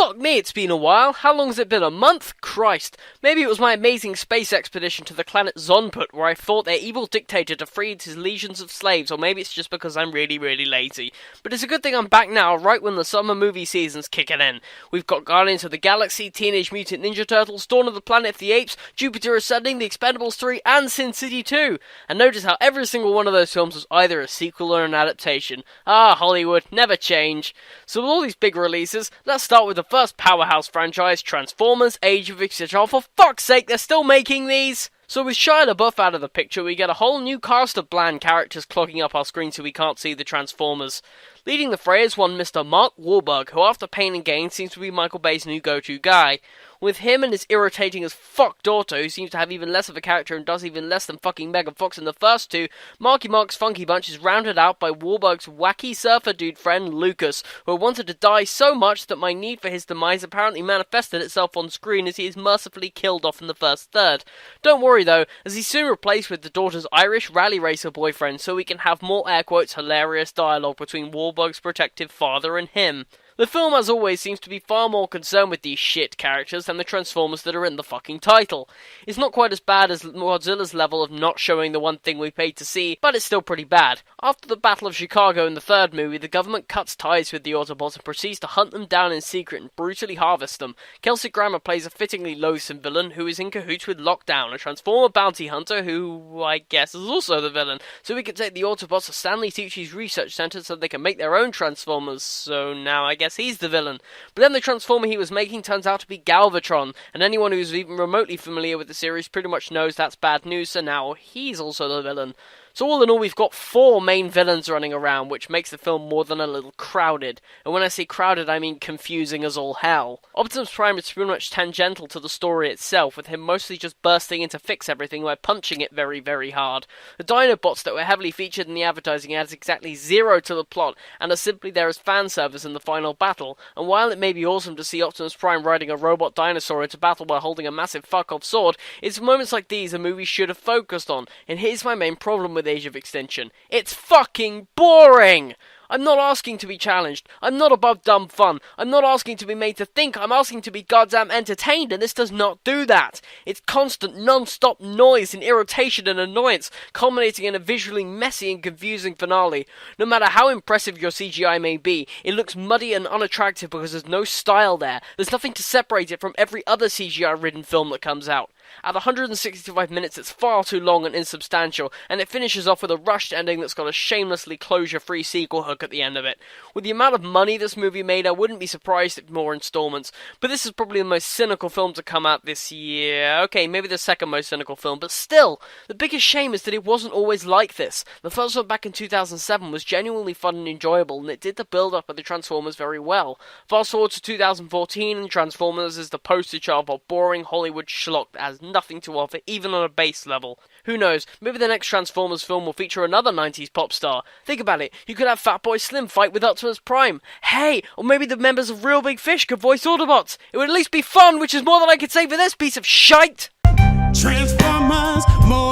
Fuck me, it's been a while. How long has it been? A month? Christ. Maybe it was my amazing space expedition to the planet Zonput where I fought their evil dictator to free his legions of slaves, or maybe it's just because I'm really lazy. But it's a good thing I'm back now, right when the summer movie season's kicking in. We've got Guardians of the Galaxy, Teenage Mutant Ninja Turtles, Dawn of the Planet of the Apes, Jupiter Ascending, The Expendables 3, and Sin City 2. And notice how every single one of those films was either a sequel or an adaptation. Ah, Hollywood, never change. So with all these big releases, let's start with the first powerhouse franchise, Transformers: Age of Extinction. Oh, for fuck's sake, they're still making these! So with Shia LaBeouf out of the picture, we get a whole new cast of bland characters clogging up our screen so we can't see the Transformers. Leading the fray is one Mr. Mark Wahlberg, who after Pain and Gain seems to be Michael Bay's new go-to guy. With him and his irritating as fuck daughter, who seems to have even less of a character and does even less than fucking Megan Fox in the first two, Marky Mark's Funky Bunch is rounded out by Wahlberg's wacky surfer dude friend Lucas, who wanted to die so much that my need for his demise apparently manifested itself on screen as he is mercifully killed off in the first third. Don't worry though, as he's soon replaced with the daughter's Irish rally racer boyfriend, so we can have more air quotes hilarious dialogue between Wahlberg's protective father and him. The film, as always, seems to be far more concerned with these shit characters than the Transformers that are in the fucking title. It's not quite as bad as Godzilla's level of not showing the one thing we paid to see, but it's still pretty bad. After the Battle of Chicago in the third movie, the government cuts ties with the Autobots and proceeds to hunt them down in secret and brutally harvest them. Kelsey Grammer plays a fittingly loathsome villain who is in cahoots with Lockdown, a Transformer bounty hunter who, I guess, is also the villain. So we can take the Autobots to Stanley Tucci's research center so they can make their own Transformers, so now I guess he's the villain. But then the Transformer he was making turns out to be Galvatron, and anyone who's even remotely familiar with the series pretty much knows that's bad news, so now he's also the villain. So all in all, we've got 4 main villains running around, which makes the film more than a little crowded. And when I say crowded, I mean confusing as all hell. Optimus Prime is pretty much tangential to the story itself, with him mostly just bursting in to fix everything by punching it very hard. The Dinobots that were heavily featured in the advertising adds exactly 0 to the plot, and are simply there as fan service in the final battle. And while it may be awesome to see Optimus Prime riding a robot dinosaur into battle while holding a massive fuck-off sword, it's moments like these a movie should have focused on. And here's my main problem with Age of Extinction. It's fucking boring! I'm not asking to be challenged. I'm not above dumb fun. I'm not asking to be made to think. I'm asking to be goddamn entertained, and this does not do that. It's constant, non-stop noise and irritation and annoyance, culminating in a visually messy and confusing finale. No matter how impressive your CGI may be, it looks muddy and unattractive because there's no style there. There's nothing to separate it from every other CGI-ridden film that comes out. At 165 minutes, it's far too long and insubstantial, and it finishes off with a rushed ending that's got a shamelessly closure-free sequel hook at the end of it. With the amount of money this movie made, I wouldn't be surprised if more installments, but this is probably the most cynical film to come out this year. Okay, maybe the second most cynical film, but still, the biggest shame is that it wasn't always like this. The first one back in 2007 was genuinely fun and enjoyable, and it did the build-up of the Transformers very well. Fast forward to 2014, and Transformers is the poster child for boring Hollywood schlock that has nothing to offer, even on a base level. Who knows, maybe the next Transformers film will feature another 90s pop star. Think about it, you could have Fatboy Slim fight with Optimus Prime. Hey, or maybe the members of Real Big Fish could voice Autobots. It would at least be fun, which is more than I could say for this piece of shite! Transformers, more